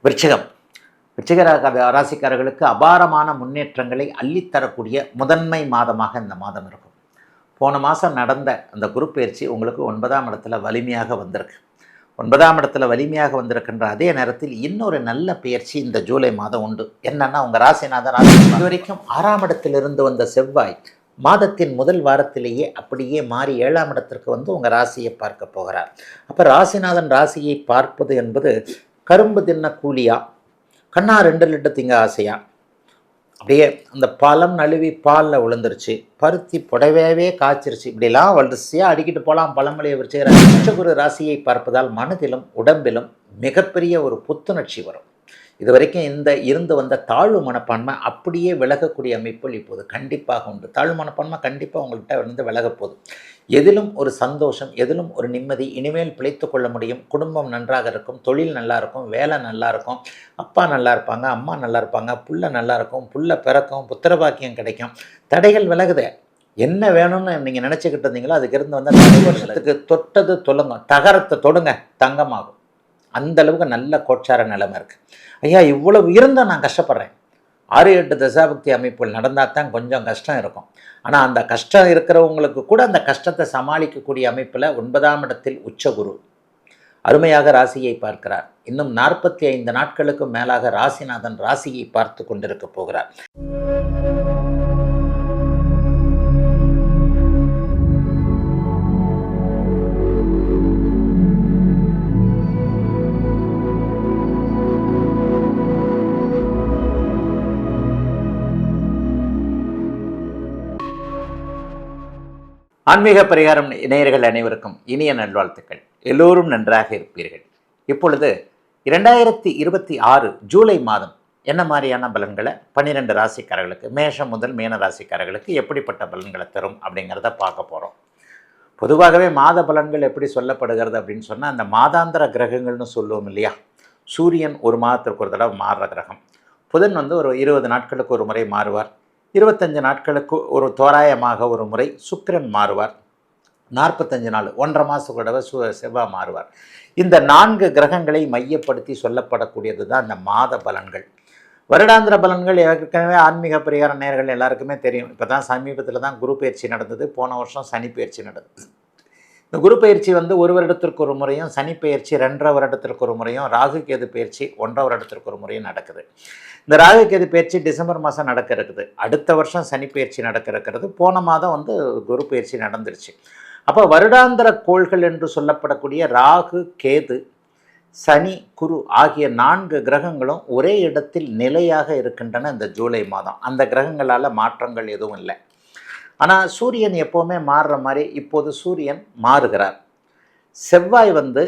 விருச்சிகம் விருச்சிக ராசிக்காரர்களுக்கு அபாரமான முன்னேற்றங்களை அள்ளித்தரக்கூடிய முதன்மை மாதமாக இந்த மாதம் இருக்கும். போன மாதம் நடந்த அந்த குரு பயிற்சி உங்களுக்கு 9ஆம் இடத்துல வலிமையாக வந்திருக்கு. 9ஆம் இடத்துல வலிமையாக வந்திருக்கின்ற அதே நேரத்தில் இன்னொரு நல்ல பயிற்சி இந்த ஜூலை மாதம் உண்டு. என்னன்னா, உங்கள் ராசிநாதன் இது வரைக்கும் 6ஆம் இடத்திலிருந்து வந்த செவ்வாய் மாதத்தின் முதல் வாரத்திலேயே அப்படியே மாறி 7ஆம் இடத்திற்கு வந்து உங்கள் ராசியை பார்க்க போகிறார். அப்போ ராசிநாதன் ராசியை பார்ப்பது என்பது கரும்பு தின்ன கூலியா, கண்ணா 2 லிட்டர் திங்க ஆசையா, அப்படியே அந்த பழம் நழுவி பாலில் விழுந்துருச்சு, பருத்தி புடவையாவே காய்ச்சிருச்சு, இப்படிலாம் வரிசையாக அடிக்கிட்டு போகலாம் பழமொழியை விருச்சிக ராசியை பார்ப்பதால் மனதிலும் உடம்பிலும் மிகப்பெரிய ஒரு புத்துணர்ச்சி வரும். இது வரைக்கும் இருந்து வந்த தாழ்வு மனப்பான்மை அப்படியே விலகக்கூடிய அமைப்புகள் இப்போது கண்டிப்பாக உண்டு. தாழ்வு மனப்பான்மை கண்டிப்பாக உங்கள்கிட்ட வந்து விலகப்போகுது. எதிலும் ஒரு சந்தோஷம், எதிலும் ஒரு நிம்மதி, இனிமேல் பிழைத்து கொள்ள முடியும், குடும்பம் நன்றாக இருக்கும், தொழில் நல்லா இருக்கும், வேலை நல்லா இருக்கும், அப்பா நல்லா இருப்பாங்க, அம்மா நல்லா இருப்பாங்க, புள்ள நல்லா இருக்கும், புள்ள பிறக்கும், புத்திரபாக்கியம் கிடைக்கும், தடைகள் விலகுதே. என்ன வேணும்னு நீங்கள் நினச்சிக்கிட்டு இருந்தீங்களோ அதுக்கு இருந்து வந்து வருஷத்துக்கு தொட்டது தொழுங்க, தகரத்தை தொடுங்க, தங்கமாகும். அந்த அளவுக்கு நல்ல கோட்சார நிலைமை இருக்குது. ஐயா, இவ்வளவு இருந்தால் நான் கஷ்டப்படுறேன். 6-8 தசாபக்தி அமைப்புகள் நடந்தால் தான் கொஞ்சம் கஷ்டம் இருக்கும். ஆனால் அந்த கஷ்டம் இருக்கிறவங்களுக்கு கூட அந்த கஷ்டத்தை சமாளிக்கக்கூடிய அமைப்பில் 9ஆம் இடத்தில் உச்சகுரு அருமையாக ராசியை பார்க்கிறார். இன்னும் 45 நாட்களுக்கு மேலாக ராசிநாதன் ராசியை பார்த்து கொண்டிருக்க போகிறார். ஆன்மீக பரிகாரம் நேயர்கள் அனைவருக்கும் இனிய நல்வாழ்த்துக்கள். எல்லோரும் நன்றாக இருப்பீர்கள். இப்பொழுது 2026 ஜூலை மாதம் என்ன மாதிரியான பலன்களை 12 ராசிக்காரர்களுக்கு, மேஷம் முதல் மீன ராசிக்காரர்களுக்கு எப்படிப்பட்ட பலன்களை தரும் அப்படிங்கிறத பார்க்க போகிறோம். பொதுவாகவே மாத பலன்கள் எப்படி சொல்லப்படுகிறது அப்படின்னு சொன்னால், அந்த மாதாந்திர கிரகங்கள்னு சொல்லுவோம் இல்லையா. சூரியன் ஒரு மாதத்திற்கு ஒரு தடவை மாறுற கிரகம். புதன் வந்து ஒரு 20 நாட்களுக்கு ஒரு முறை மாறுவார். 25 நாட்களுக்கு ஒரு தோராயமாக ஒரு முறை சுக்கிரன் மாறுவார். 45 நாள் 1.5 மாதத்துக்கு தடவை செவ்வாய் மாறுவார். இந்த 4 கிரகங்களை மையப்படுத்தி சொல்லப்படக்கூடியது தான் இந்த மாத பலன்கள். வருடாந்திர பலன்கள் ஏற்கனவே ஆன்மீக பரிகார நேயர்கள் எல்லாருக்குமே தெரியும். இப்போ தான் சமீபத்தில் தான் குரு பயிற்சி நடந்தது. போன வருஷம் சனி பயிற்சி நடந்தது. இந்த குரு பயிற்சி வந்து 1 வருடத்திற்கு ஒரு முறையும், சனி பயிற்சி 2.5 வருடத்திற்கு ஒரு முறையும், ராகு கேது பயிற்சி 1.5 வருடத்திற்கு ஒரு முறையும் நடக்குது. இந்த ராகு கேது பயிற்சி டிசம்பர் மாதம் நடக்க இருக்குது. அடுத்த வருஷம் சனி பயிற்சி நடக்க இருக்கிறது. போன மாதம் வந்து குரு பயிற்சி நடந்துருச்சு. அப்போ வருடாந்திர கோள்கள் என்று சொல்லப்படக்கூடிய ராகு, கேது, சனி, குரு ஆகிய 4 கிரகங்களும் ஒரே இடத்தில் நிலையாக இருக்கின்றன இந்த ஜூலை மாதம். அந்த கிரகங்களால் மாற்றங்கள் எதுவும் இல்லை. ஆனால் சூரியன் எப்போவுமே மாறுற மாதிரி இப்போது சூரியன் மாறுகிறார். செவ்வாய் வந்து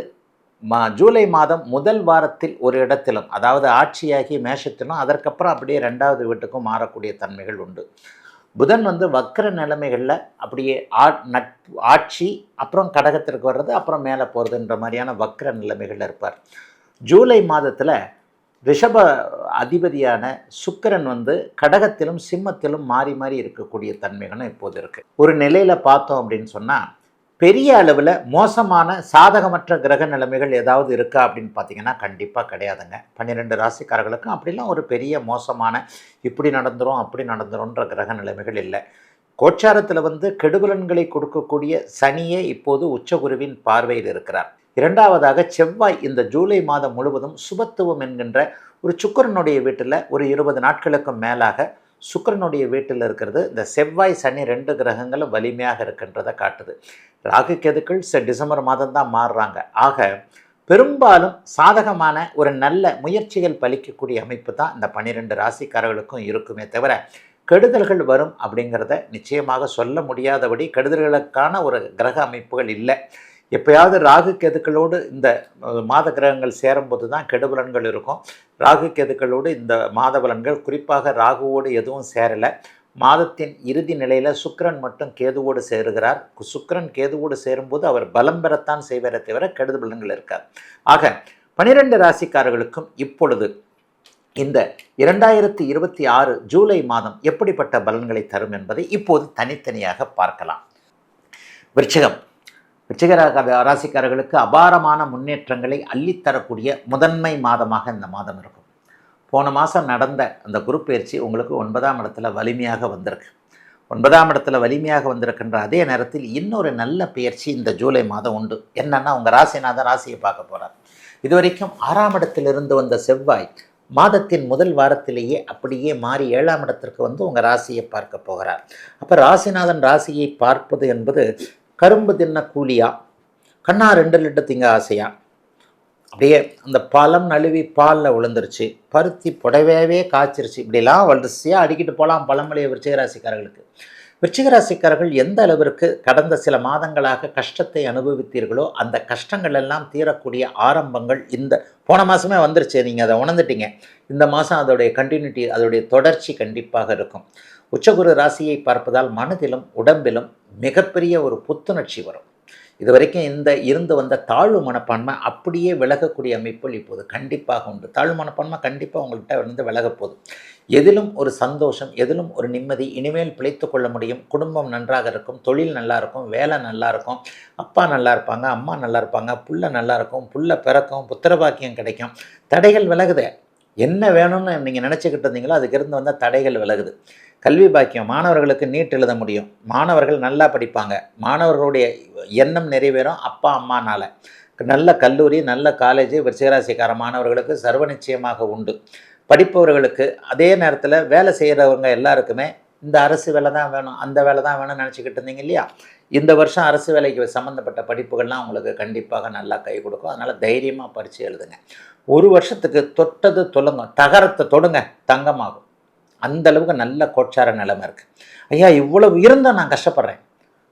ஜூலை மாதம் முதல் வாரத்தில் ஒரு இடத்திலும், அதாவது ஆட்சியாகி மேஷத்திலும், அதற்கப்புறம் அப்படியே 2வது வீட்டுக்கும் மாறக்கூடிய தன்மைகள் உண்டு. புதன் வந்து வக்கர நிலைமைகளில் அப்படியே ஆட்சி, அப்புறம் கடகத்திற்கு வர்றது, அப்புறம் மேலே போகிறதுன்ற மாதிரியான வக்கர நிலைமைகளில் இருப்பார். ஜூலை மாதத்தில் ரிஷப அதிபதியான சுக்கிரன் வந்து கடகத்திலும் சிம்மத்திலும் மாறி மாறி இருக்கக்கூடிய தன்மைகளும் இப்போது இருக்குது. ஒரு நிலையில் பார்த்தோம் அப்படின்னு சொன்னால், பெரிய அளவில் மோசமான சாதகமற்ற கிரக நிலைமைகள் ஏதாவது இருக்கா அப்படின்னு பார்த்தீங்கன்னா கண்டிப்பாக கிடையாதுங்க. 12 ராசிக்காரர்களுக்கும் அப்படிலாம் ஒரு பெரிய மோசமான இப்படி நடந்துரும் அப்படி நடந்துரும்ன்ற கிரக நிலைமைகள் இல்லை. கோச்சாரத்தில் வந்து கெடுபலன்களை கொடுக்கக்கூடிய சனியே இப்போது உச்சகுருவின் பார்வையில் இருக்கிறார். 2வதாக செவ்வாய் இந்த ஜூலை மாதம் முழுவதும் சுபத்துவம் என்கின்ற ஒரு சுக்கிரனுடைய வீட்டில் ஒரு 20 நாட்களுக்கு மேலாக சுக்கிரனுடைய வீட்டில் இருக்கிறது. இந்த செவ்வாய் சனி 2 கிரகங்களும் வலிமையாக இருக்கின்றதை காட்டுது. ராகு கேதுக்கள் டிசம்பர் மாதம் தான் மாறுறாங்க. ஆக பெரும்பாலும் சாதகமான ஒரு நல்ல முயற்சிகள் பலிக்கக்கூடிய அமைப்பு தான் இந்த 12 ராசிக்காரர்களுக்கும் இருக்குமே தவிர, கெடுதல்கள் வரும் அப்படிங்கிறத நிச்சயமாக சொல்ல முடியாதபடி கெடுதல்களுக்கான ஒரு கிரக அமைப்புகள் இல்லை. எப்போயாவது ராகு கேதுக்களோடு இந்த மாத கிரகங்கள் சேரும்போது தான் கெடுபலன்கள் இருக்கும். ராகு கேதுக்களோடு இந்த மாத பலன்கள், குறிப்பாக ராகுவோடு எதுவும் சேரலை. மாதத்தின் இறுதி நிலையில் சுக்கிரன் மட்டும் கேதுவோடு சேருகிறார். சுக்கிரன் கேதுவோடு சேரும்போது அவர் பலம் பெறத்தான் செய்வதை தவிர கெடுதல் பலன்கள் இருக்காது. ஆக 12 ராசிக்காரர்களுக்கும் இப்பொழுது இந்த 2026 ஜூலை மாதம் எப்படிப்பட்ட பலன்களை தரும் என்பதை இப்போது தனித்தனியாக பார்க்கலாம். விருச்சிகம் ராசிக்காரர்களுக்கு அபாரமான முன்னேற்றங்களை அள்ளித்தரக்கூடிய முதன்மை மாதமாக இந்த மாதம் இருக்கும். போன மாதம் நடந்த அந்த குரு பயிற்சி உங்களுக்கு 9ஆம் இடத்துல வலிமையாக வந்திருக்கு. 9ஆம் இடத்துல வலிமையாக வந்திருக்கின்ற அதே நேரத்தில் இன்னொரு நல்ல பயிற்சி இந்த ஜூலை மாதம் உண்டு. என்னன்னா, உங்கள் ராசிநாதன் ராசியை பார்க்க போகிறார். இதுவரைக்கும் 6ஆம் இடத்திலிருந்து வந்த செவ்வாய் மாதத்தின் முதல் வாரத்திலேயே அப்படியே மாறி 7ஆம் இடத்திற்கு வந்து உங்கள் ராசியை பார்க்க போகிறார். அப்போ ராசிநாதன் ராசியை பார்ப்பது என்பது கரும்பு தின்ன கூலியா, கண்ணா 2 லிட்டர் திங்க ஆசையா, அப்படியே அந்த பழம் நழுவி பாலில் விழுந்துருச்சு, பருத்தி புடவையாகவே காய்ச்சிருச்சு, இப்படிலாம் வரிசையாக அடிக்கிட்டு போகலாம் பழமொழியை விருச்சிகராசிக்காரர்களுக்கு. விருச்சிகராசிக்காரர்கள் எந்த அளவிற்கு கடந்த சில மாதங்களாக கஷ்டத்தை அனுபவித்தீர்களோ அந்த கஷ்டங்கள் எல்லாம் தீரக்கூடிய ஆரம்பங்கள் இந்த போன மாதமே வந்துருச்சு. நீங்கள் அதை உணர்ந்துட்டீங்க. இந்த மாதம் அதோடைய கண்டினியூட்டி, அதோடைய தொடர்ச்சி கண்டிப்பாக இருக்கும். உச்சகுரு ராசியை பார்ப்பதால் மனதிலும் உடம்பிலும் மிகப்பெரிய ஒரு புத்துணர்ச்சி வரும். இதுவரைக்கும் இருந்து வந்த தாழ்வு மனப்பான்மை அப்படியே விலகக்கூடிய அமைப்புகள் இப்போது கண்டிப்பாக உண்டு. தாழ்வு மனப்பான்மை கண்டிப்பாக உங்கள்கிட்ட வந்து விலகப்போகுது. எதிலும் ஒரு சந்தோஷம், எதிலும் ஒரு நிம்மதி, இனிமேல் பிழைத்து கொள்ள முடியும், குடும்பம் நன்றாக இருக்கும், தொழில் நல்லா இருக்கும், வேலை நல்லா இருக்கும், அப்பா நல்லா இருப்பாங்க, அம்மா நல்லா இருப்பாங்க, புள்ள நல்லா இருக்கும், புள்ள பிறக்கும், புத்திரபாக்கியம் கிடைக்கும், தடைகள் விலகுது. என்ன வேணும்னு நீங்கள் நினச்சிக்கிட்டு இருந்தீங்களோ அதுக்கு இருந்து வந்தால் தடைகள் விலகுது. கல்வி பாக்கியம், மாணவர்களுக்கு நீட் எழுத முடியும், மாணவர்கள் நல்லா படிப்பாங்க, மாணவர்களுடைய எண்ணம் நிறைவேறும் அப்பா அம்மானால். நல்ல கல்லூரி, நல்ல காலேஜ் விருச்சிகராசிக்கார மாணவர்களுக்கு சர்வ நிச்சயமாக உண்டு. படிப்பவர்களுக்கு அதே நேரத்தில் வேலை செய்கிறவங்க எல்லாருக்குமே இந்த அரசு வேலை தான் வேணும், அந்த வேலை தான் வேணும்னு நினச்சிக்கிட்டு இருந்தீங்க இல்லையா, இந்த வருஷம் அரசு வேலைக்கு சம்மந்தப்பட்ட படிப்புகள்லாம் உங்களுக்கு கண்டிப்பாக நல்லா கை கொடுக்கும். அதனால் தைரியமாக பரிட்சை எழுதுங்க. ஒரு வருஷத்துக்கு தொட்டது தொழுங்க, தகரத்தை தொடுங்க, தங்கமாகும். அந்தளவுக்கு நல்ல கோட்சார நிலைமை இருக்குது. ஐயா இவ்வளவு இருந்தால் நான் கஷ்டப்படுறேன்.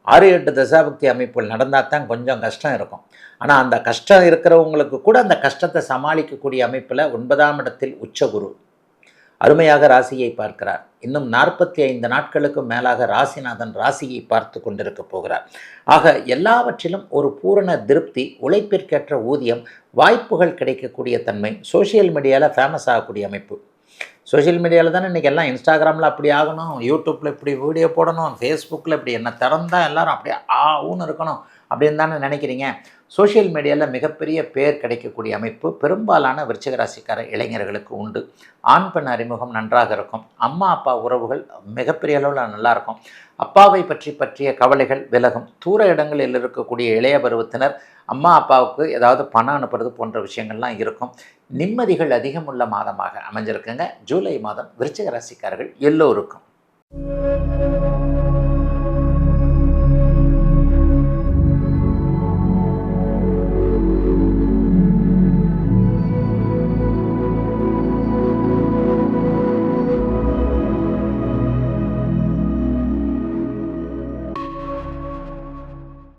6-8 தசாபக்தி அமைப்புகள் நடந்தால் தான் கொஞ்சம் கஷ்டம் இருக்கும். ஆனால் அந்த கஷ்டம் இருக்கிறவங்களுக்கு கூட அந்த கஷ்டத்தை சமாளிக்கக்கூடிய அமைப்பில் 9ஆம் இடத்தில் உச்சகுரு அருமையாக ராசியை பார்க்கிறார். இன்னும் 45 நாட்களுக்கு மேலாக ராசிநாதன் ராசியை பார்த்து கொண்டிருக்க போகிறார். ஆக எல்லாவற்றிலும் ஒரு பூரண திருப்தி, உழைப்பிற்கேற்ற ஊதியம், வாய்ப்புகள் கிடைக்கக்கூடிய தன்மை, சோஷியல் மீடியாவில் ஃபேமஸ் ஆகக்கூடிய அமைப்பு. சோஷியல் மீடியாவில் தானே இன்றைக்கி எல்லாம் இன்ஸ்டாகிராமில் அப்படி ஆகணும், யூடியூப்பில் இப்படி வீடியோ போடணும், ஃபேஸ்புக்கில் இப்படி என்ன திறந்தால் எல்லோரும் அப்படியே ஊன்னு இருக்கணும் அப்படின்னு தானே நினைக்கிறீங்க. சோஷியல் மீடியாவில் மிகப்பெரிய பேர் கிடைக்கக்கூடிய அமைப்பு பெரும்பாலான விருச்சிகராசிக்கார இளைஞர்களுக்கு உண்டு. ஆண் பெண் அறிமுகம் நன்றாக இருக்கும். அம்மா அப்பா உறவுகள் மிகப்பெரிய அளவில் நல்லாயிருக்கும். அப்பாவை பற்றிய கவலைகள் விலகும். தூர இடங்களில் இருக்கக்கூடிய இளைய பருவத்தினர் அம்மா அப்பாவுக்கு ஏதாவது பணம் அனுப்புறது போன்ற விஷயங்கள்லாம் இருக்கும். நிம்மதிகள் அதிகமுள்ள மாதமாக அமைஞ்சிருக்குங்க ஜூலை மாதம் விருச்சிக ராசிக்காரர்கள் எல்லோருக்கும்.